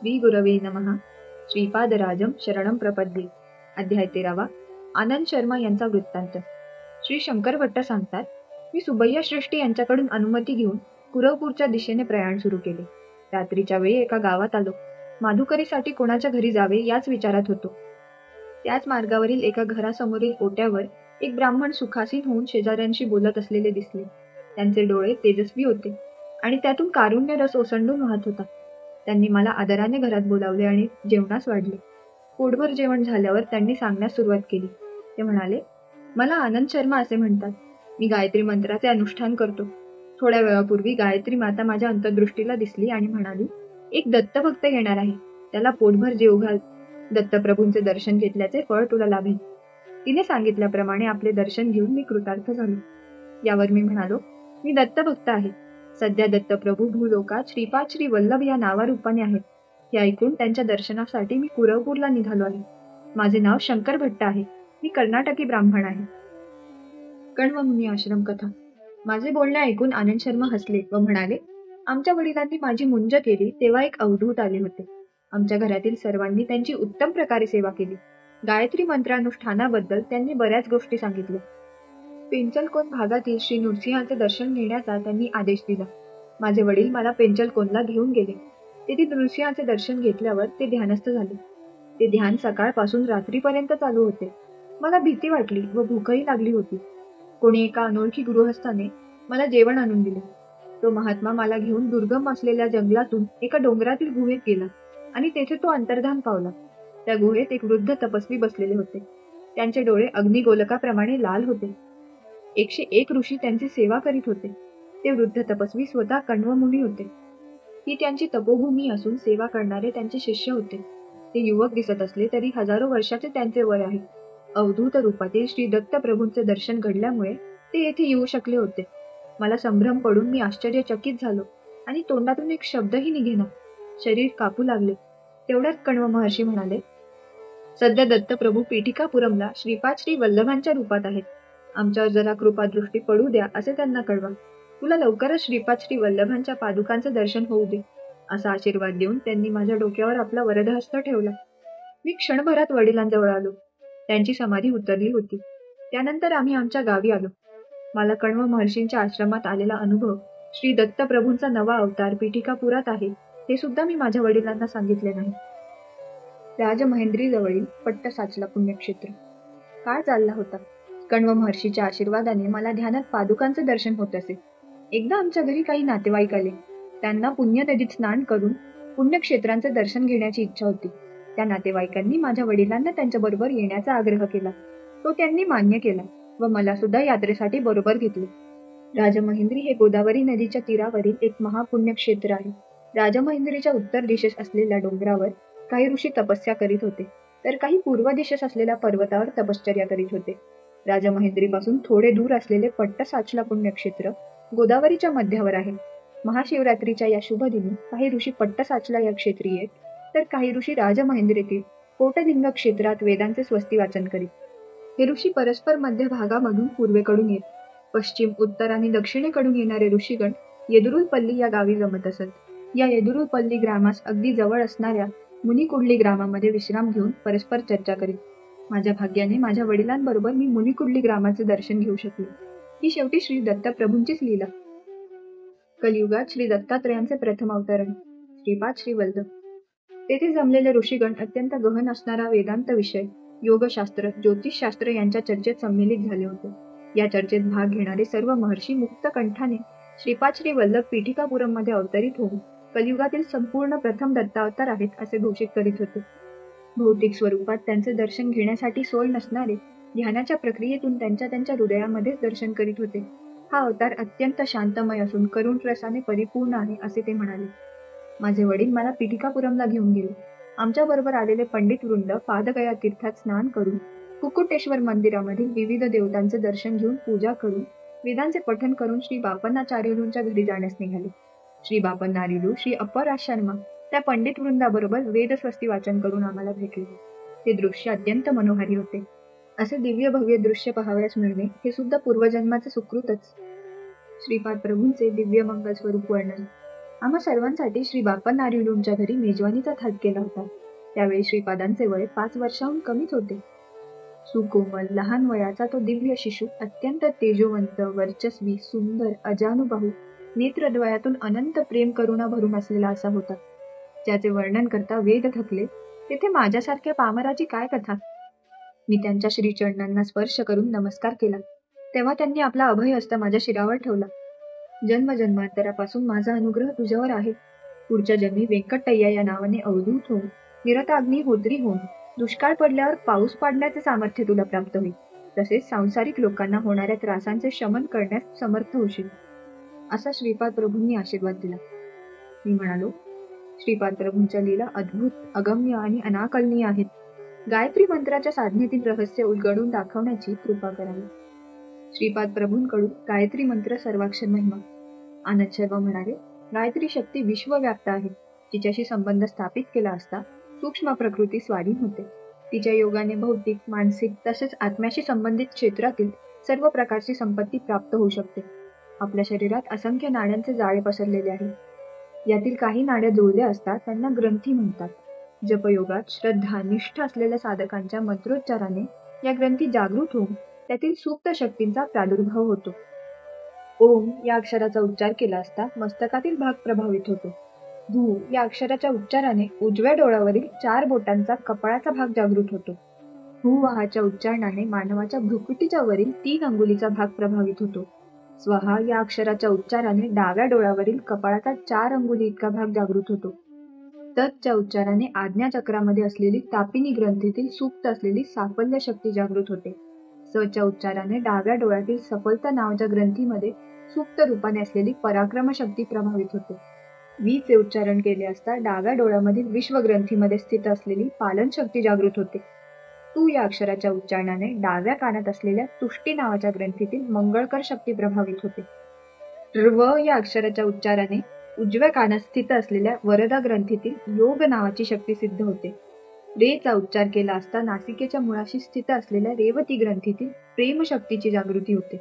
श्री गुरवे नमः. श्रीपादराजम शरणम प्रपद्ये. अध्याय 13. आनंद शर्मा यांचा वृत्तांत. श्री शंकर भट्ट सांगतात, मी सुबैया श्रेष्ठी यांच्याकडून अनुमती घेऊन कुरवपूरच्या दिशेने प्रयाण सुरू केले. रात्रीच्या वेळी एका गावात आलो. माधुकरीसाठी कोणाच्या घरी जावे याच विचारात होतो. त्याच मार्गावरील एका घरासमोरील ओट्यावर एक ब्राह्मण सुखासीन होऊन शेजाऱ्यांशी बोलत असलेले दिसले. त्यांचे डोळे तेजस्वी होते आणि त्यातून कारुण्य रस ओसंडून वाहत होता. त्यांनी मला आदराने घरात बोलावले आणि जेवणास वाढले. पोटभर जेवण झाल्यावर त्यांनी सांगण्यास सुरुवात केली. ते म्हणाले, मला आनंद शर्मा असे म्हणतात. मी गायत्री मंत्राचे अनुष्ठान करतो. थोड्या वेळापूर्वी गायत्री माता माझ्या अंतर्दृष्टीला दिसली आणि म्हणाली, एक दत्तभक्त येणार आहे, त्याला पोटभर जेव घाल. दत्तप्रभूंचे दर्शन घेतल्याचे फळ तुला लाभेल. तिने सांगितल्याप्रमाणे आपले दर्शन घेऊन मी कृतार्थ झालो. यावर मी म्हणालो, मी दत्तभक्त आहे. सध्या दत्तप्रभू भूलोकात श्रीपाद श्री वल्लभ या नावारूपाने आहेत. हे ऐकून त्यांच्या दर्शनासाठी मी कुरवपूरला निघालो आहे. माझे नाव शंकर भट्ट आहे. मी कर्नाटकी ब्राह्मण आहे. कण्वमुनी आश्रम कथा. माझे बोलणे ऐकून आनंद शर्मा हसले व म्हणाले, आमच्या वडिलांनी माझी मुंज केली तेव्हा एक अवधूत आले होते. आमच्या घरातील सर्वांनी त्यांची उत्तम प्रकारे सेवा केली. गायत्री मंत्रानुष्ठानाबद्दल त्यांनी बऱ्याच गोष्टी सांगितल्या. पेंचलकोन भागातील श्री नृसिंहाचे दर्शन घेण्याचा त्यांनी आदेश दिला. माझे वडील मला पेंचलकोनला घेऊन गेले. तेथे नृसिंहाचे दर्शन घेतल्यावर ते ध्यानस्थ झाले. ते ध्यान सकाळपासून रात्रीपर्यंत चालू होते. मला भीती वाटली व भूकही लागली होती. कोणी एका अनोळखी गृहस्थाने मला जेवण आणून दिले. तो महात्मा मला घेऊन दुर्गम असलेल्या जंगलातून एका डोंगरातील गुहेत गेला आणि तेथे तो अंतर्धान पावला. त्या गुहेत एक वृद्ध तपस्वी बसलेले होते. त्यांचे डोळे अग्निगोलकाप्रमाणे लाल होते. 101 ऋषी त्यांची सेवा करीत होते. ते वृद्ध तपस्वी स्वतः कण्वमुनी होते. ही त्यांची तपोभूमी असून सेवा करणारे त्यांचे शिष्य होते. ते युवक दिसत असले तरी हजारो वर्षाचे त्यांचे वय आहे. अवधूत रूपातील श्री दत्तप्रभूंचे दर्शन घडल्यामुळे ते येथे येऊ शकले होते. मला संभ्रम पडून मी आश्चर्यचकित झालो आणि तोंडातून एक शब्दही निघेना. शरीर कापू लागले. तेवढ्यात कण्व महर्षी म्हणाले, सध्या दत्तप्रभू पीठिकापुरमला श्रीपाद श्री वल्लभांच्या रूपात आहेत. आमच्यावर जरा कृपादृष्टी पडू द्या असे त्यांना कळवा. तुला लवकरच श्रीपाद श्री वल्लभांच्या पादुकांचे दर्शन होऊ दे. असा आशीर्वाद देऊन त्यांनी माझ्या डोक्यावर आपला वरदहस्त ठेवला. मी क्षणभरात वडिलांजवळ आलो. त्यांची समाधी उतरली होती. त्यानंतर आम्ही आमच्या गावी आलो. मला कण्व महर्षींच्या आश्रमात आलेला अनुभव, श्री दत्तप्रभूंचा नवा अवतार पीठिकापुरात आहे, हे सुद्धा मी माझ्या वडिलांना सांगितले नाही. राजमहेंद्री जवळील पट्टसाचला पुण्यक्षेत्र. काळ चालला होता. कण्व महर्षीच्या आशीर्वादाने मला ध्यानात पादुकांचे दर्शन होत असे. एकदा आमच्या घरी काही नातेवाईक आले. त्यांना पुण्यनदीत स्नान करून पुण्यक्षेत्रांचे दर्शन घेण्याची इच्छा होती. त्या नातेवाईकांनी माझ्या वडिलांना त्यांच्याबरोबर येण्याचा आग्रह केला. तो त्यांनी मान्य केला व मला सुद्धा यात्रेसाठी बरोबर घेतले. राजमहेंद्री हे गोदावरी नदीच्या तीरावरील एक महापुण्यक्षेत्र आहे. राजमहेंद्रीच्या उत्तर दिशेस असलेल्या डोंगरावर काही ऋषी तपस्या करीत होते, तर काही पूर्व दिशेस असलेल्या पर्वतावर तपश्चर्या करीत होते. राजमहेंद्रीपासून थोडे दूर असलेले पट्टसाचला पुण्यक्षेत्र गोदावरीच्या मध्यावर आहे. महाशिवरात्रीच्या या शुभ दिनी काही ऋषी पट्टसाचला या क्षेत्री येत, तर काही ऋषी राजमहेंद्रीतील कोटलिंग क्षेत्रात वेदांचे स्वस्ती वाचन करीत. हे ऋषी परस्पर मध्य भागामधून पूर्वेकडून येत. पश्चिम, उत्तर आणि दक्षिणेकडून येणारे ऋषीगण येदुरुलपल्ली या गावी जमत असत. या येदुरुलपल्ली ग्रामास अगदी जवळ असणाऱ्या मुनिकुडली ग्रामामध्ये विश्राम घेऊन परस्पर चर्चा करीत. माझ्या भाग्याने माझ्या वडिलांबरोबर मी मुनिकुडली ग्रामाचे दर्शन घेऊ शकले. ही शेवटी श्री दत्तप्रभूंचीच लीला. कलियुगात श्री दत्तात्रयांचे प्रथम अवतरण श्रीपाद श्री वल्लभ. तेथे जमलेले ऋषीगण अत्यंत गहन असणारा वेदांत विषय, योगशास्त्र, ज्योतिषशास्त्र यांच्या चर्चेत संमिलित झाले होते. या चर्चेत भाग घेणारे सर्व महर्षी मुक्त कंठाने श्रीपाद श्री वल्लभ पीठिकापुरममध्ये अवतरित होऊन कलियुगातील संपूर्ण प्रथम दत्तावतार आहेत असे घोषित करीत होते. भौतिक स्वरूपात त्यांचे दर्शन घेण्यासाठी सोय नसणारे ध्यानाच्या प्रक्रियेतून त्यांच्या हृदयामध्येच दर्शन करीत होते. हा अवतार अत्यंत शांतमय असून करुण रसाने परिपूर्ण आहे असे ते म्हणाले. माझे वडील मला पीठिकापुरमला घेऊन गेले. आमच्याबरोबर आलेले पंडित वृंद पादगया तीर्थात स्नान करून कुक्कुटेश्वर मंदिरामधील विविध देवतांचे दर्शन घेऊन पूजा करून वेदांचे पठण करून श्री बापन्नाचार्युलूंच्या घरी जाण्यास निघाले. श्री बापन्नारिलू, श्री अपराज शर्मा त्या पंडित वृंदाबरोबर वेदस्वस्ती वाचन करून आम्हाला भेटले. ते दृश्य अत्यंत मनोहारी होते. असे दिव्य भव्य दृश्य पाहावयास मिळणे हे सुद्धा पूर्वजन्माचे सुकृतच. श्रीपाद प्रभूंचे दिव्य मंगल स्वरूप वर्णन. आम्हा सर्वांसाठी श्री बाप्पा नारिवलूंच्या घरी मेजवानीचा थाट केला होता. त्यावेळी श्रीपादांचे वय 5 वर्षाहून कमीच होते. सुकोमल लहान वयाचा तो दिव्य शिशू अत्यंत तेजोवंत, वर्चस्वी, सुंदर, अजानुबाहू, नेत्रद्वयातून अनंत प्रेम करुणा भरून असलेला असा होता. ज्याचे वर्णन करता वेद थकले, तेथे माझ्यासारख्या पामराची काय कथा. मी त्यांच्या श्रीचरणांना स्पर्श करून नमस्कार केला. तेव्हा त्यांनी आपला अभय हस्त माझ्या शिरावर ठेवला. जन्मजन्मांतरापासून माझा अनुग्रह तुझ्यावर आहे. पुढच्या जन्मी व्यंकटय्या या नावाने अवधूत होऊन, निरताग्नी होत्री होऊन, दुष्काळ पडल्यावर पाऊस पाडण्याचे सामर्थ्य तुला प्राप्त होईल. तसेच सांसारिक लोकांना होणाऱ्या त्रासांचे शमन करण्यास समर्थ होशील, असा श्रीपाद प्रभूंनी आशीर्वाद दिला. मी म्हणालो, श्रीपाद प्रभूंच्या लीला अद्भुत, अगम्य आणि अनाकलनीय आहेत. गायत्री मंत्राच्या साधनेतील रहस्य उलगडून दाखवण्याची कृपा करावी. श्रीपाद प्रभूंकडून गायत्री मंत्र सर्वाक्षर महिमा. आनंद शर्मा म्हणाले, गायत्री शक्ती विश्वव्याप्त आहे. तिच्याशी संबंध स्थापित केला असता सूक्ष्म प्रकृती स्वाधीन होते. तिच्या योगाने भौतिक, मानसिक तसेच आत्म्याशी संबंधित क्षेत्रातील सर्व प्रकारची संपत्ती प्राप्त होऊ शकते. आपल्या शरीरात असंख्य नाड्यांचे जाळे पसरलेले आहे. यातील काही नाड्या जुळल्या असतात त्यांना ग्रंथी म्हणतात. जपयोगात श्रद्धा, निष्ठा असलेल्या साधकांच्या मंत्रोच्चाराने या ग्रंथी जागृत होऊन त्यातील सुप्त शक्तींचा प्रादुर्भाव होतो. ओम या अक्षराचा उच्चार केला असता मस्तकातील भाग प्रभावित होतो. धू या अक्षराच्या उच्चाराने उजव्या डोळ्यावरील 4 बोटांचा कपाळाचा भाग जागृत होतो. हुवाहाच्या उच्चारणाने मानवाच्या भ्रुकुटीच्या वरील 3 अंगुलीचा भाग प्रभावित होतो. स्वाहा या अक्षराच्या उच्चाराने डाव्या डोळ्यावरील कपाळाचा 4 अंगुली इतका भाग जागृत होतो. ततच्या उच्चाराने आज्ञाचक्रामध्ये असलेली तापिनी ग्रंथीतील सुप्त असलेली साफल्य शक्ती जागृत होते. सच्या उच्चाराने डाव्या डोळ्यातील सफलता नावाच्या ग्रंथीमध्ये सुप्त रूपाने असलेली पराक्रम शक्ती प्रभावित होते. वीचे उच्चारण केले असता डाव्या डोळ्यामधील विश्व ग्रंथीमध्ये स्थित असलेली पालन शक्ती जागृत होते. तू या अक्षराच्या उच्चारणाने डाव्या कानात असलेल्या तुष्टी नावाच्या ग्रंथीतील मंगळकर शक्ती प्रभावित होते. र्व या अक्षराच्या उच्चाराने उजव्या कानात स्थित असलेल्या वरदा ग्रंथीतील योग नावाची शक्ती सिद्ध होते. रेचा उच्चार केला असता नासिकेच्या मुळाशी स्थित असलेल्या रेवती ग्रंथीतील प्रेम शक्तीची जागृती होते.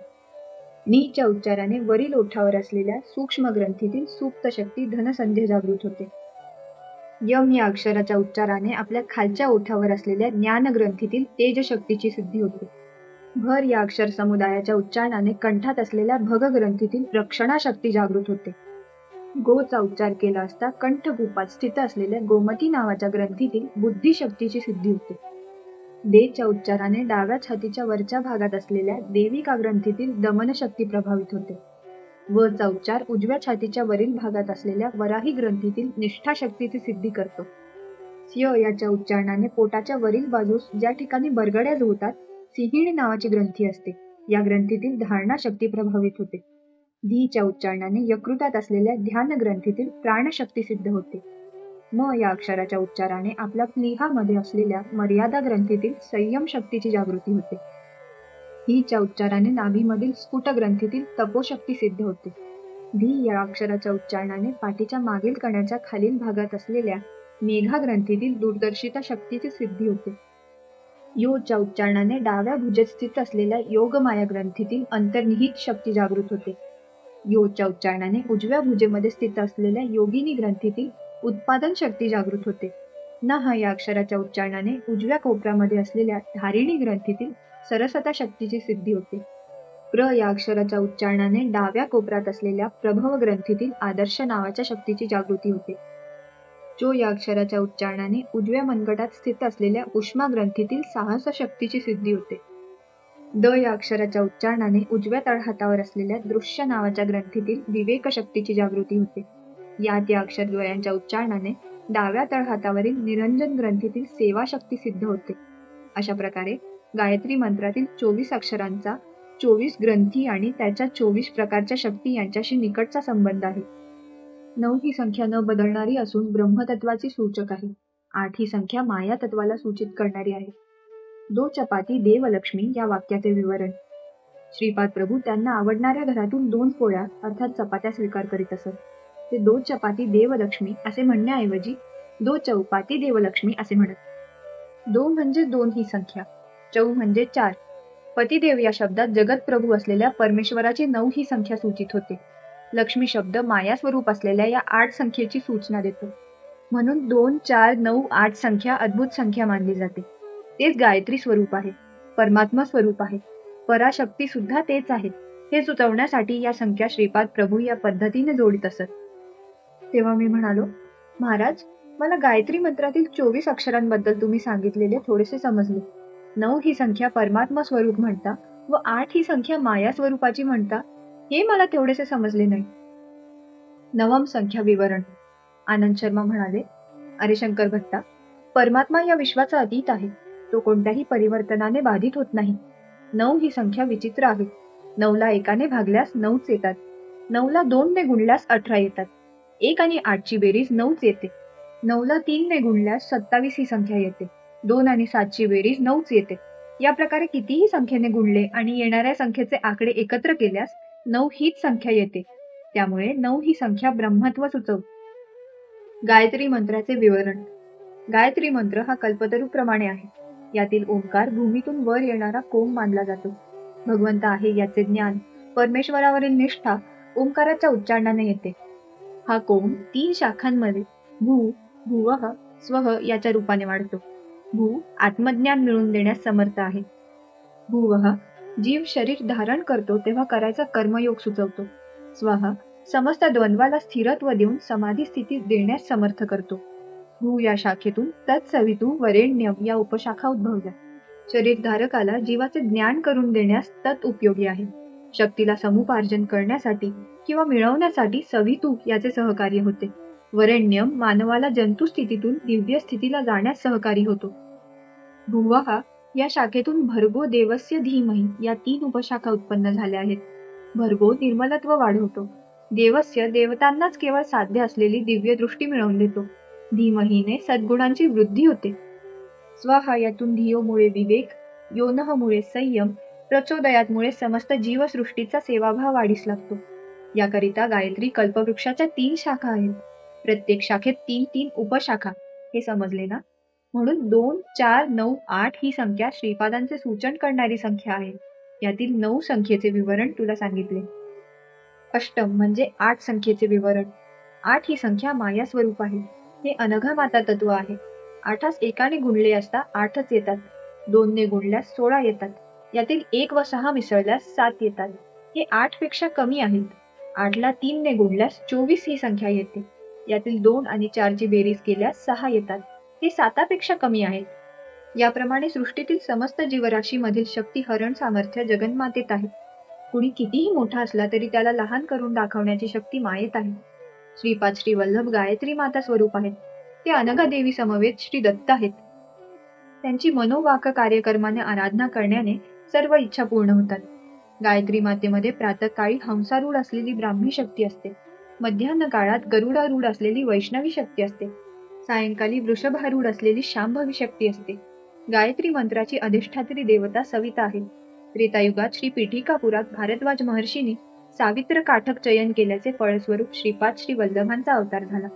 नीच्या उच्चाराने वरील ओठावर असलेल्या सूक्ष्म ग्रंथीतील सुप्त शक्ती धनसंध्या जागृत होते. यम या अक्षराच्या उच्चाराने आपल्या खालच्या ओठावर असलेल्या ज्ञान ग्रंथीतील तेज शक्तीची सिद्धी होते. भर या अक्षर समुदायाच्या उच्चारणाने कंठात असलेल्या भग ग्रंथीतील रक्षणा शक्ती जागृत होते. गोचा उच्चार केला असता कंठगुपात स्थित असलेल्या गोमती नावाच्या ग्रंथीतील बुद्धी शक्तीची सिद्धी होते. देच्या उच्चाराने डाव्या छातीच्या वरच्या भागात असलेल्या देविका ग्रंथीतील दमन शक्ती प्रभावित होते. वचा उच्चार उजव्या छातीच्या वरील भागात असलेल्या वराही ग्रंथीतील निष्ठा शक्तीची सिद्धी करतो. स्य याच्या उच्चारणाने पोटाच्या वरील बाजूस ज्या ठिकाणी बरगड्या जुळतात सिंहिणी नावाची ग्रंथी असते. या ग्रंथीतील धारणा शक्ती प्रभावित होते. धीच्या उच्चारणाने यकृतात असलेल्या ध्यान ग्रंथीतील प्राणशक्ती सिद्ध होते. म या अक्षराच्या उच्चाराने आपल्या प्लीहामध्ये असलेल्या मर्यादा ग्रंथीतील संयम शक्तीची जागृती होते. हीच्या उच्चाराने नाभीमधील स्फुट ग्रंथीतील तपोशक्ती सिद्ध होते. धी या अक्षराच्या उच्चारणाने पाठीच्या मागील कण्याच्या खालील भागात असलेल्या मेघा ग्रंथीतील दूरदर्शिता शक्तीची सिद्धी होते. योच्या उच्चारणाने डाव्या भुजेत स्थित असलेल्या योगमाया ग्रंथीतील अंतर्निहित शक्ती जागृत होते. योच्या उच्चारणाने उजव्या भुजेमध्ये स्थित असलेल्या योगिनी ग्रंथीतील उत्पादन शक्ती जागृत होते. नह या अक्षराच्या उच्चारणाने उजव्या कोपऱ्यामध्ये असलेल्या धारिणी ग्रंथीतील सरसता शक्तीची सिद्धी होते. प्र या अक्षराच्या उच्चारणाने डाव्या कोपऱ्यात असलेल्या प्रभव ग्रंथीतील आदर्श नावाच्या शक्तीची जागृती होते. चो या अक्षराच्या उच्चारणाने उजव्या मनगटात स्थित असलेल्या उष्मा ग्रंथीतील साहस शक्तीची सिद्धी होते. द या अक्षराच्या उच्चारणाने उजव्या तळहातावर असलेल्या दृश्य नावाच्या ग्रंथीतील विवेक शक्तीची जागृती होते. या अक्षरद्वयांच्या उच्चारणाने डाव्या तळहातावरील निरंजन ग्रंथीतील सेवा शक्ती सिद्ध होते. अशा प्रकारे गायत्री मंत्रातील 24 अक्षरांचा 24 ग्रंथी आणि त्याच्या 24 प्रकारच्या शक्ती यांच्याशी निकटचा संबंध आहे. 9 ही संख्या न बदलणारी असून ब्रह्मतत्वाची सूचक आहे. 8 ही संख्या माया तत्वाला सूचित करणारी आहे. 2 चपाती देवलक्ष्मी या वाक्याचे विवरण. श्रीपाद प्रभू त्यांना आवडणाऱ्या घरातून 2 पोळ्या अर्थात चपात्या स्वीकार करीत असत. ते 2 चपाती देवलक्ष्मी असे म्हणण्याऐवजी 2 चौपाती देवलक्ष्मी असे म्हणत. 2 म्हणजे 2 ही संख्या, चौ म्हणजे 4. पतिदेव या शब्दात जगतप्रभू असलेल्या परमेश्वराची 9 ही संख्या सूचित होते. लक्ष्मी शब्द माया स्वरूप असलेल्या या 8 संख्येची सूचना देतो. म्हणून 2, 4, 9, 8 संख्या अद्भुत संख्या मानली जाते. तेच गायत्री स्वरूप आहे, परमात्मा स्वरूप आहे, पराशक्ती सुद्धा तेच आहे, हे सुचवण्यासाठी या संख्या श्रीपाद प्रभू या पद्धतीने जोडीत असत. तेव्हा मी म्हणालो, महाराज, मला गायत्री मंत्रातील 24 अक्षरांबद्दल तुम्ही सांगितलेले थोडेसे समजले. 9 ही संख्या परमात्मा स्वरूप म्हणता व 8 ही संख्या माया स्वरूपाची म्हणता, हे मला तेवढेसे समजले नाही. नवम संख्या विवरण. आनंद शर्मा म्हणाले, अरे शंकर भट्टा, परमात्मा या विश्वाचा अतीत आहे. तो कोणत्याही परिवर्तनाने बाधित होत नाही. 9 ही संख्या विचित्र आहे. 9ला 1ने भागल्यास 9च येतात. 9ला 2ने गुणल्यास 18 येतात. 1 आणि 8ची बेरीज 9च येते. 9ला 3ने गुणल्यास 27 ही संख्या येते. 2 आणि 7ची बेरीज 9च येते. या प्रकारे कितीही संख्येने गुणले आणि येणाऱ्या संख्येचे आकडे एकत्र केल्यास 9 हीच संख्या येते. त्यामुळे 9 ही संख्या ब्रह्मत्व सुचवते. गायत्री मंत्राचे विवरण. गायत्री मंत्र हा कल्पतरूप्रमाणे आहे. यातील ओंकार भूमीतून वर येणारा कोंब मानला जातो. भगवंत आहे याचे ज्ञान, परमेश्वरावरील निष्ठा ओंकाराच्या उच्चारणाने येते. हा कोंब 3 शाखांमध्ये भू, भुवः, स्वः याच्या रूपाने वाढतो. भू आत्मज्ञान मिळवून देण्यास समर्थ आहे. भुवः जीव शरीर धारण करतो तेव्हा करायचा कर्मयोग सुचवतो. स्वः समस्त द्वंद्वाला स्थिरत्व देऊन समाधी स्थिती देण्यास समर्थ करतो. भू या शाखेतून तत्सवितु वरेण्यम या उपशाखा उद्भवल्या. शरीरधारकाला जीवाचे ज्ञान करून देण्यास तत् उपयोगी आहे. शक्तीला समुपार्जन करण्यासाठी किंवा मिळवण्यासाठी सवितू याचे सहकार्य होते. वरेण्यम मानवाला जंतू स्थितीतून दिव्य स्थितीला जाण्यास सहकारी होतो. भुवः या शाखेतून भर्गो देवस्य धीमहि या 3 उपशाखा उत्पन्न झाल्या आहेत. भर्गो निर्मलत्व वाढवतो. देवस्य देवतांनाच केवळ साध्य असलेली दिव्य दृष्टी मिळवून देतो. धीमहीने सद्गुणांची वृद्धी होते. स्वः यातून धियोमुळे विवेक, योनहमुळे संयम, प्रचोदयातमुळे समस्त जीवसृष्टीचा सेवाभाव वाढीस लागतो. याकरिता गायत्री कल्पवृक्षाच्या 3 शाखा आहेत. प्रत्येक शाखेत 3-3 उपशाखा. हे समजले ना? म्हणून 2, 4, 9, 8 ही संख्या श्रीपादांचे सूचन करणारी संख्या आहे. यातील 9 संख्येचे विवरण तुला सांगितले. अष्टम म्हणजे 8 संख्येचे विवरण. 8 ही संख्या माया स्वरूप आहे. हे अनघा माता तत्व आहे. 8 1ने गुणले असता 8च येतात. 2ने गुणल्यास 16 येतात. यातील 1 व 6 मिसळल्यास 7 येतात. हे 8 पेक्षा कमी आहेत. 8ला 3ने गुणल्यास 24 ही संख्या येते. यातील 2 आणि 4ची बेरीज केल्यास 6 येतात. हे 7 पेक्षा कमी आहेत. याप्रमाणे सृष्टीतील समस्त जीवराशीमधील शक्ती हरण सामर्थ्य जगन्मातेत आहे. कुणी कितीही मोठा असला तरी त्याला लहान करून दाखवण्याची शक्ती मायेत आहे. श्रीपाद श्री वल्लभ गायत्री माता स्वरूप आहेत. ते अनघा देवी समवेत श्री दत्त आहेत. त्यांची मनोवाक कार्यकर्माने आराधना करण्याने सर्व इच्छा पूर्ण होतात. गायत्री मातेमध्ये प्रातःकाळी हंसारूढ असलेली ब्राह्मी शक्ती असते. मध्यान्ह काळात गरुडारूढ असलेली वैष्णवी शक्ती असते. सायंकाळी वृषभारूढ असलेली शांभवी शक्ती असते. गायत्री मंत्राची अधिष्ठात्री देवता सविता आहे. त्रेतायुगात श्री पीठिकापुरात भारद्वाज महर्षींनी सावित्र काठक चयन केल्याचे फळस्वरूप श्रीपाद श्री वल्लभांचा अवतार झाला.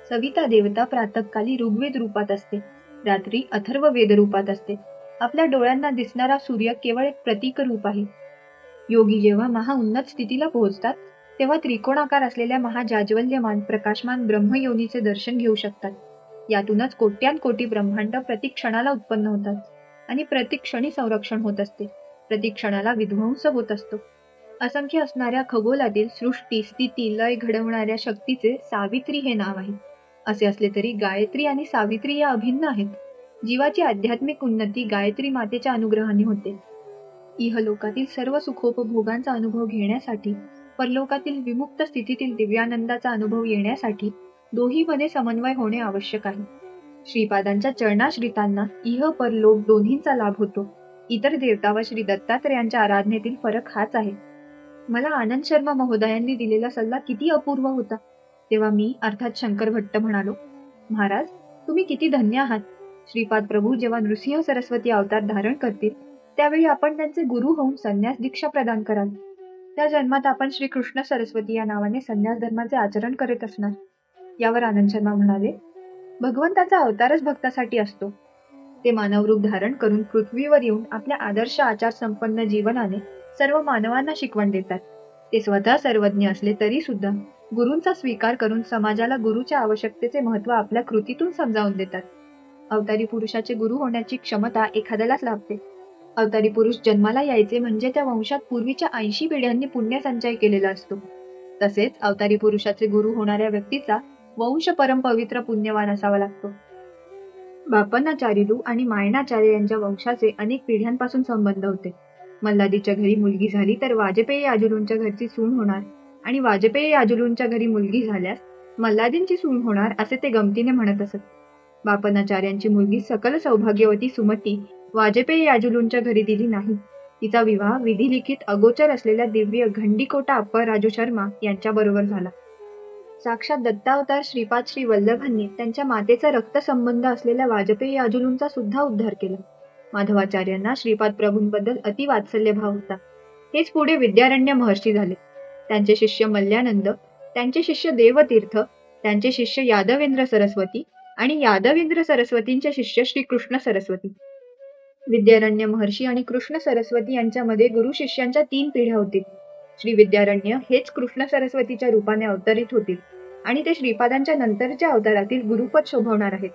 सविता देवता प्रातःकाली ऋग्वेद रूपात असते, रात्री अथर्व वेद रूपात असते. आपल्या डोळ्यांना दिसणारा सूर्य केवळ एक प्रतीक रूप आहे. योगी जेव्हा महाउन्नत स्थितीला पोहोचतात तेव्हा त्रिकोणाकार असलेल्या महाजाज्वल्यमान प्रकाशमान ब्रह्मयोनीचे दर्शन घेऊ शकतात. यातूनच कोट्यानकोटी ब्रह्मांड प्रतिक्षणाला उत्पन्न होतात आणि प्रतिक्षणी संरक्षण होत असते. प्रतिक्षणाला विध्वंस होत असतो. असंख्य असणाऱ्या खगोलातील सृष्टी स्थिती लय घडवणाऱ्या शक्तीचे सावित्री हे नाव आहे. असे असले तरी गायत्री आणि सावित्री या अभिन्न आहेत. जीवाची आध्यात्मिक उन्नती गायत्री मातेच्या अनुग्रहाने होते. इहलोकातील सर्व सुखोपभोगांचा अनुभव घेण्यासाठी, परलोकातील विमुक्त स्थितीतील दिव्यानंदाचा अनुभव येण्यासाठी दोहीमध्ये समन्वय होणे आवश्यक आहे. श्रीपादांच्या चरणाश्रितांना इह परलोक दोन्हींचा लाभ होतो. इतर देवता व श्री दत्तात्रयांच्या आराधनेतील फरक हाच आहे. मला आनंद शर्मा महोदयांनी दिलेला सल्ला किती अपूर्व होता. तेव्हा मी अर्थात शंकर भट्ट म्हणालो, महाराज, तुम्ही किती धन्य आहात. श्रीपाद प्रभू जेव्हा नृसिंह सरस्वती अवतार धारण करतील त्यावेळी आपण त्यांचे गुरु होऊन संन्यास दीक्षा प्रदान कराल. त्या जन्मात आपण श्री कृष्ण सरस्वती या नावाने संन्यास धर्माचे आचरण करत असणार. यावर आनंद शर्मा म्हणाले, भगवंताचा अवतारच भक्तासाठी असतो. ते मानवरूप धारण करून पृथ्वीवर येऊन आपल्या आदर्श आचार संपन्न जीवनाने सर्व मानवांना शिकवण देतात. ते स्वतः सर्वज्ञ असले तरी सुद्धा गुरूंचा स्वीकार करून समाजाला गुरुच्या आवश्यकतेचे महत्त्व आपल्या कृतीतून समजावून देतात. अवतारी पुरुषाचे गुरु होण्याची क्षमता एखाद्यालाच लाभते. अवतारी पुरुष जन्माला यायचे म्हणजे त्या वंशात पूर्वीच्या 80 पिढ्यांनी पुण्यसंचय केलेला असतो. तसेच अवतारी पुरुषाचे गुरु होणाऱ्या व्यक्तीचा वंश परमपवित्र पुण्यवान असावा लागतो. बापनाचार्युलू आणि मायणाचार्य यांच्या वंशाचे अनेक पिढ्यांपासून संबंध होते. मल्हारीच्या घरी मुलगी झाली तर वाजपेयी आजुलूंच्या घरची सून होणार आणि वाजपेयी आजुलूंच्या घरी मुलगी झाल्यास मल्हारींची सून होणार असे ते गमतीने म्हणत असत. बापनाचार्यांची मुलगी सकल सौभाग्यवती सुमती वाजपेयी आजुलूंच्या घरी दिली नाही. तिचा विवाह विधिलिखित अगोचर असलेल्या दिव्य घंडीकोटा अप्पा राजू शर्मा यांच्याबरोबर झाला. साक्षात दत्तावतार श्रीपाद श्री वल्लभांनी त्यांच्या मातेचा रक्तसंबंध असलेल्या वाजपेयी आजुलूंचा सुद्धा उद्धार केला. माधवाचार्यांना श्रीपाद प्रभूंबद्दल अतिवात्सल्य भाव होता. हेच पुढे विद्यारण्य महर्षी झाले. त्यांचे शिष्य मल्ल्यानंद, त्यांचे शिष्य देवतीर्थ, त्यांचे शिष्य यादवेंद्र सरस्वती आणि यादवेंद्र सरस्वतींचे शिष्य श्री कृष्ण सरस्वती. विद्यारण्य महर्षी आणि कृष्ण सरस्वती यांच्यामध्ये गुरु शिष्यांच्या 3 पिढ्या होतील. श्री विद्यारण्य हेच कृष्ण सरस्वतीच्या रूपाने अवतरित होतील आणि ते श्रीपादांच्या नंतरच्या अवतारातील गुरुपद शोभवणार आहेत.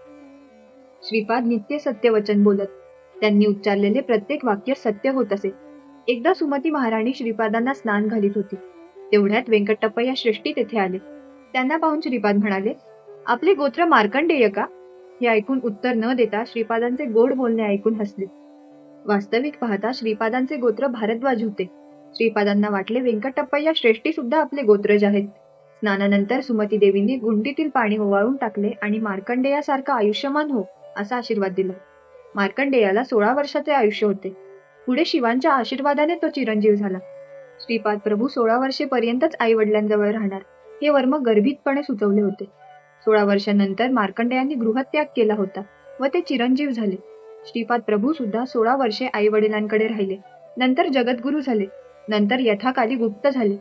श्रीपाद नित्य सत्य वचन बोलत. त्यांनी उच्चारलेले प्रत्येक वाक्य सत्य होत असे. एकदा सुमती महाराणी श्रीपादांना स्नान घालीत होती. तेवढ्यात वेंकटप्पय्या श्रेष्ठी तेथे आले. त्यांना पाहून श्रीपाद म्हणाले, आपले गोत्र मार्कंडेय का? हे ऐकून उत्तर न देता श्रीपादांचे गोड बोलणे ऐकून हसले. वास्तविक पाहता श्रीपादांचे गोत्र भारद्वाज होते. श्रीपादांना वाटले वेंकटप्पय्या श्रेष्ठी सुद्धा आपले गोत्रज आहेत. स्नानानंतर सुमती देवींनी गुंडीतील पाणी ओवाळून टाकले आणि मार्कंडेयासारखा आयुष्यमान हो असा आशीर्वाद दिला. मार्कंडेयाला 16 वर्षाचे आयुष्य होते. पुढे शिवांच्या आशीर्वादाने तो चिरंजीव झाला. श्रीपाद प्रभू 16 वर्षेपर्यंतच आई वडिलांजवळ राहणार हे वर्म गर्भितपणे सुचवले होते. 16 वर्षांनंतर मार्कंडेयांनी गृहत्याग केला होता व ते चिरंजीव झाले. श्रीपाद प्रभू सुद्धा 16 वर्षे आई वडिलांकडे राहिले. नंतर जगद्गुरू झाले. नंतर यथाकाली गुप्त झाले.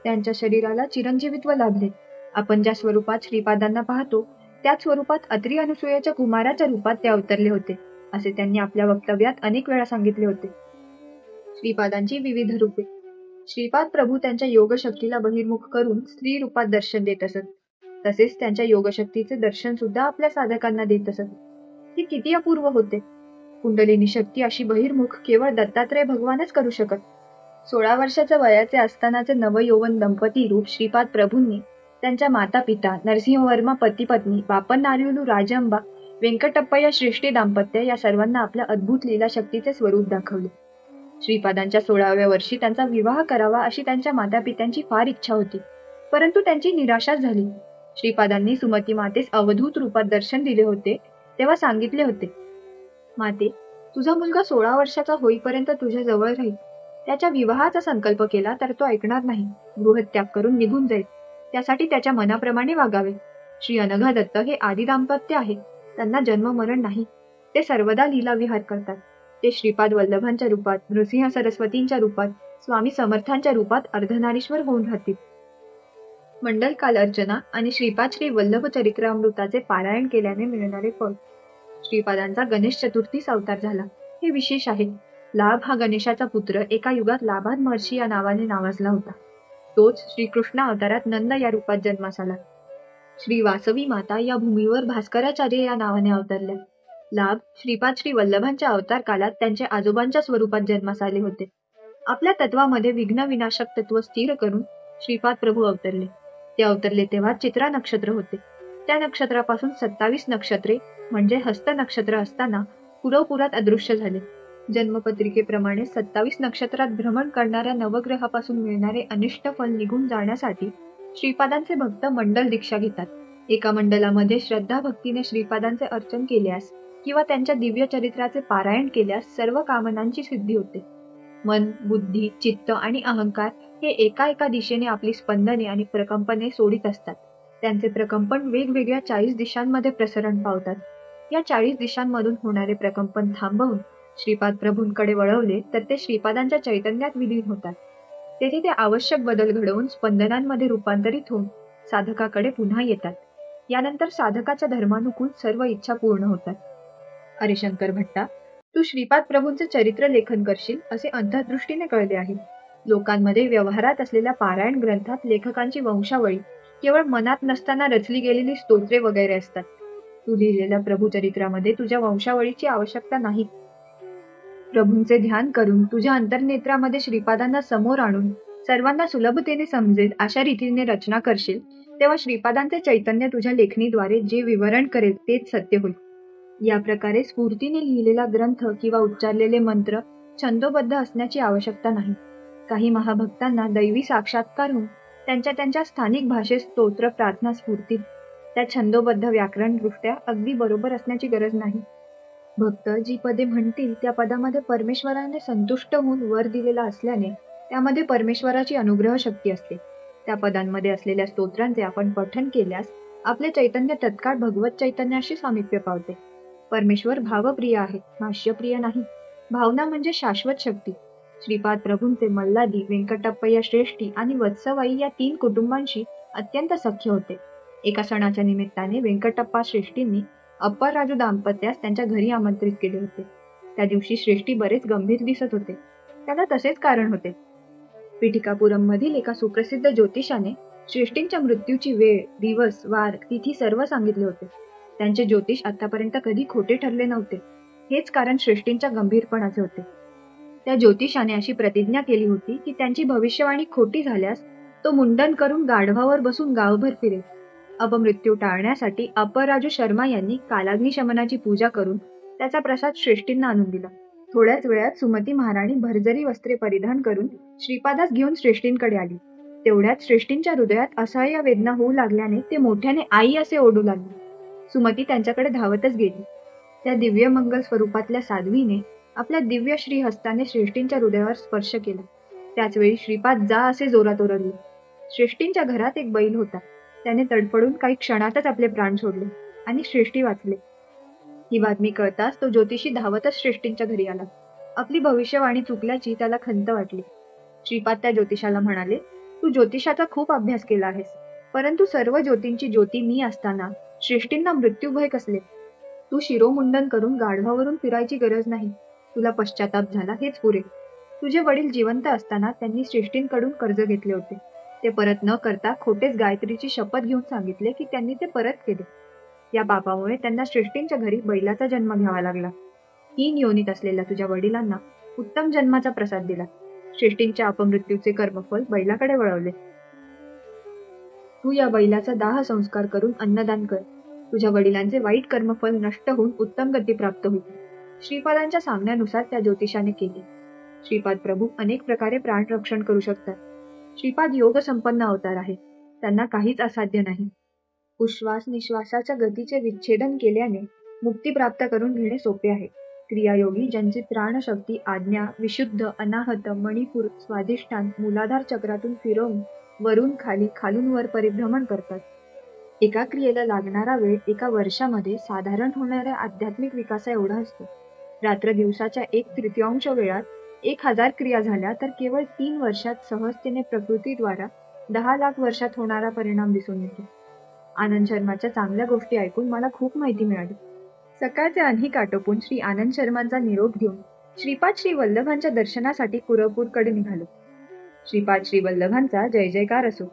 त्यांच्या शरीराला चिरंजीवित्व लाभले. आपण ज्या स्वरूपात श्रीपादांना पाहतो त्याच स्वरूपात अत्री अनुसूयाच्या कुमाराच्या रूपात ते अवतरले होते असे त्यांनी आपल्या वक्तव्यात अनेक वेळा सांगितले होते. श्रीपादांची विविध रूपे. श्रीपाद प्रभू त्यांच्या योगशक्तीला बहिर्मुख करून स्त्री रूपात दर्शन देत असत. तसेच त्यांच्या योगशक्तीचे दर्शन सुद्धा आपल्या साधकांना देत असत. हे किती अपूर्व होते. कुंडलिनी शक्ती अशी बहिर्मुख केवळ दत्तात्रय भगवानच करू शकत. 16 वर्षाच्या वयाचे असतानाचे नवयौवन दंपती रूप श्रीपाद प्रभूंनी त्यांच्या माता पिता नरसिंहवर्मा पती पत्नी बापन्नार्युलू राजंबा व्यंकटप्पय्या श्रेष्ठी दाम्पत्य या सर्वांना आपल्या अद्भुत लीला शक्तीचे स्वरूप दाखवले. श्रीपादांच्या 16व्या वर्षी त्यांचा विवाह करावा अशी त्यांच्या माता पित्यांची फार इच्छा होती, परंतु त्यांची निराशाच झाली. श्रीपादांनी सुमती मातेस अवधूत रूपात दर्शन दिले होते तेव्हा सांगितले होते, माते, तुझा मुलगा 16 वर्षाचा होईपर्यंत तुझ्या जवळ राहील. त्याच्या विवाहाचा संकल्प केला तर तो ऐकणार नाही, गृहत्याग करून निघून जाईल. त्यासाठी त्याच्या मनाप्रमाणे वागावे. श्री अनघा दत्त हे आदि दाम्पत्य आहे. त्यांना जन्म मरण नाही. ते सर्वदा लीला विहार करतात. ते श्रीपाद वल्लभांच्या रूपात, नृसिंह सरस्वतींच्या रूपात, स्वामी समर्थांच्या रूपात अर्धनारीश्वर होऊन राहतील. मंडलकाल अर्चना आणि श्रीपाद श्री वल्लभ चरित्रामृताचे पारायण केल्याने मिळणारे फळ. श्रीपादांचा गणेश चतुर्थीस अवतार झाला हे विशेष आहे. लाभ हा गणेशाचा पुत्र एका युगात लाभाद महर्षी या नावाने नावाजला होता. तोच श्रीकृष्ण अवतारात नंद या रूपात जन्मास आला. श्री वासवी माता या भूमीवर भास्कराचार्य या नावाने अवतरल्या. लाभ श्रीपाद श्री वल्लभांच्या अवतार काळात त्यांच्या आजोबांच्या स्वरूपात जन्मास आले होते. आपल्या तत्वामध्ये विघ्न विनाशक तत्व स्थिर करून श्रीपाद प्रभू अवतरले. ते अवतरले तेव्हा चित्रा नक्षत्र होते. त्या नक्षत्रापासून 27 नक्षत्रे म्हणजे हस्त नक्षत्र असताना पुरवपुरात अदृश्य झाले. जन्मपत्रिकेप्रमाणे 27 नक्षत्रात भ्रमण करणाऱ्या नवग्रहापासून मिळणारे अनिष्ट फल निघून जाण्यासाठी श्रीपादांचे भक्त मंडल दीक्षा घेतात. एका मंडलामध्ये श्रद्धा भक्तीने श्रीपादांचे अर्चन केल्यास किंवा त्यांच्या दिव्य चरित्राचे पारायण केल्यास सर्व कामनांची सिद्धी होते. मन, बुद्धी, चित्त आणि अहंकार हे एका एका दिशेने आपली स्पंदने आणि प्रकंपने सोडित असतात. त्यांचे प्रकंपन वेगवेगळ्या 40 दिशांमध्ये प्रसरण पावतात. या 40 दिशांमधून होणारे प्रकंपन थांबवून श्रीपाद प्रभूंकडे वळवले तर ते श्रीपादांच्या चैतन्यात विलीन होतात. तेथे ते आवश्यक बदल घडवून स्पंदनांमध्ये रूपांतरित होऊन साधकाकडे पुन्हा येतात. यानंतर साधकाच्या धर्मानुकूल सर्व इच्छा पूर्ण होतात. अरे शंकर भट्टा, तू श्रीपाद प्रभूंचे चरित्र लेखन करशील असे अंतर्दृष्टीने कळले आहे. लोकांमध्ये व्यवहारात असलेल्या पारायण ग्रंथात लेखकांची वंशावळी केवळ मनात नसताना रचली गेलेली स्तोत्रे वगैरे असतात. तू लिहिलेल्या प्रभुचरित्रामध्ये तुझ्या वंशावळीची आवश्यकता नाही. प्रभूंचे ध्यान करून तुझ्या अंतर्नेत्रामध्ये श्रीपादांना समोर आणून सर्वांना सुलभतेने समजेल अशा रीतीने रचना करशील, तेव्हा श्रीपादांचे चैतन्य तुझ्या लेखणीद्वारे जे विवरण करेल तेच सत्य होईल. या प्रकारे स्फूर्तीने लिहिलेला ग्रंथ किंवा उच्चारलेले मंत्र छंदोबद्ध असण्याची आवश्यकता नाही. काही महाभक्तांना दैवी साक्षात्कार होऊन त्यांच्या त्यांच्या स्थानिक भाषेत स्तोत्र प्रार्थना स्फूर्तीत त्या छंदोबद्ध व्याकरणदृष्ट्या अगदी बरोबर असण्याची गरज नाही. भक्त जी पदे म्हणतील त्या पदामध्ये परमेश्वराने संतुष्ट होऊन वर दिलेला असल्याने त्यामध्ये परमेश्वराची अनुग्रह शक्ती असते. त्या पदांमध्ये असलेल्या स्तोत्रांचे आपण पठण केल्यास आपले चैतन्य तत्काळ भगवत चैतन्याशी सामिप्य पावते. परमेश्वर भावप्रिय आहे, भाष्यप्रिय नाही. भावना म्हणजे शाश्वत शक्ती. श्रीपाद प्रभूंचे मल्लादी, व्यंकटप्पय्या श्रेष्ठी आणि वत्सवाई या 3 कुटुंबांशी अत्यंत सख्य होते. एका सणाच्या निमित्ताने व्यंकटप्पा श्रेष्ठींनी अप्पर राजू दाम्पत्यास त्यांच्या घरी आमंत्रित केले होते. त्या दिवशी श्रेष्ठी बरेच गंभीर दिसत होते. त्याला तसेच कारण होते. पिठिकापुरम मधील एका सुप्रसिद्ध ज्योतिषाने श्रेष्ठींच्या मृत्यूची वेळ, दिवस, वार, तिथी सर्व सांगितले होते. त्यांचे ज्योतिष आतापर्यंत कधी खोटे ठरले नव्हते. हेच कारण श्रेष्ठींच्या गंभीरपणाचे होते. त्या ज्योतिषाने अशी प्रतिज्ञा केली होती की त्यांची भविष्यवाणी खोटी झाल्यास तो मुंडन करून गाढवावर बसून गावभर फिरेल. अपमृत्यू टाळण्यासाठी अपराजू शर्मा यांनी कालाग्निशमनाची पूजा करून त्याचा प्रसाद श्रेष्ठींना आणून दिला. थोड्याच वेळात सुमती महाराणी भरजरी वस्त्रे परिधान करून श्रीपादास घेऊन श्रेष्ठींकडे आली. तेवढ्यात श्रेष्ठींच्या हृदयात असह्य वेदना होऊ लागल्याने ते मोठ्याने आई असे ओरडू लागले. सुमती त्यांच्याकडे धावतच गेली. त्या दिव्य मंगल स्वरूपातल्या साध्वीने आपल्या दिव्य श्री हस्ताने श्रेष्ठींच्या हृदयावर स्पर्श केला. त्याच वेळी श्रीपाद जा असे जोरात ओरडले. श्रेष्ठींच्या घरात एक बैल होता. त्याने तडफडून काही क्षणातच आपले प्राण सोडले आणि श्रेष्ठी वाचले. ही बातमी कळताच तो ज्योतिषी धावतच श्रेष्ठींच्या घरी आला. आपली भविष्यवाणी चुकल्याची त्याला खंत वाटली. श्रीपाद त्या ज्योतिषाला म्हणाले, तू ज्योतिषाचा खूप अभ्यास केला आहेस, परंतु सर्व ज्योतींची ज्योती मी असताना श्रेष्ठींना मृत्यूभय कसले? तू शिरोमुंडन करून गाढवावरून फिरायची गरज नाही. तुला पश्चाताप झाला हेच पुरे. तुझे वडील जिवंत असताना त्यांनी श्रेष्ठींकडून कर्ज घेतले होते. ते परत न करता खोटेच गायत्रीची शपथ घेऊन सांगितले की त्यांनी ते परत केले. या पापामुळे त्यांना श्रेष्ठींच्या घरी बैलाचा जन्म घ्यावा लागला. 3 योनीत असलेल्या तुझ्या वडिलांना उत्तम जन्माचा प्रसाद दिला. श्रेष्ठींच्या अपमृत्यूचे कर्मफल बैलाकडे वळवले. तू या बैलाचा दाह संस्कार करून अन्नदान कर. तुझ्या वडिलांचे वाईट कर्मफल नष्ट होऊन उत्तम गती प्राप्त होईल. श्रीपादांच्या सांगण्यानुसार त्या ज्योतिषाने केले. श्रीपाद प्रभू अनेक प्रकारे प्राण रक्षण करू शकतात. श्रीपाद योग संपन्न अवतार आहे. त्यांना काहीच असाध्य नाही. उश्वास निश्वासाच्या गतीचे विच्छेदन केल्याने मुक्ती प्राप्त करून घेणे सोपे आहे. क्रियायोगी ज्यांची प्राणशक्ती आज्ञा, विशुद्ध, अनाहत, मणिपूर, स्वाधिष्ठान, मूलाधार चक्रातून फिरवून वरून खाली, खालून वर परिभ्रमण करतात. एका क्रियेला लागणारा वेळ एका वर्षामध्ये साधारण होणाऱ्या आध्यात्मिक विकासा एवढा असतो. रात्र दिवसाच्या 1/3 वेळात 1000 क्रिया झाल्या तर केवळ 3 वर्षात सहजतेने प्रकृतीद्वारा 10 लाख वर्षात होणारा परिणाम दिसून येतो. आनंद शर्माच्या चांगल्या गोष्टी ऐकून मला खूप माहिती मिळाली. सकाळचे अन्हिक आटोपून श्री आनंद शर्मांचा निरोप घेऊन श्रीपाद श्री वल्लभांच्या दर्शनासाठी कुरवपूरकडे निघालो. श्रीपाद श्री वल्लभांचा जय जयकार असो.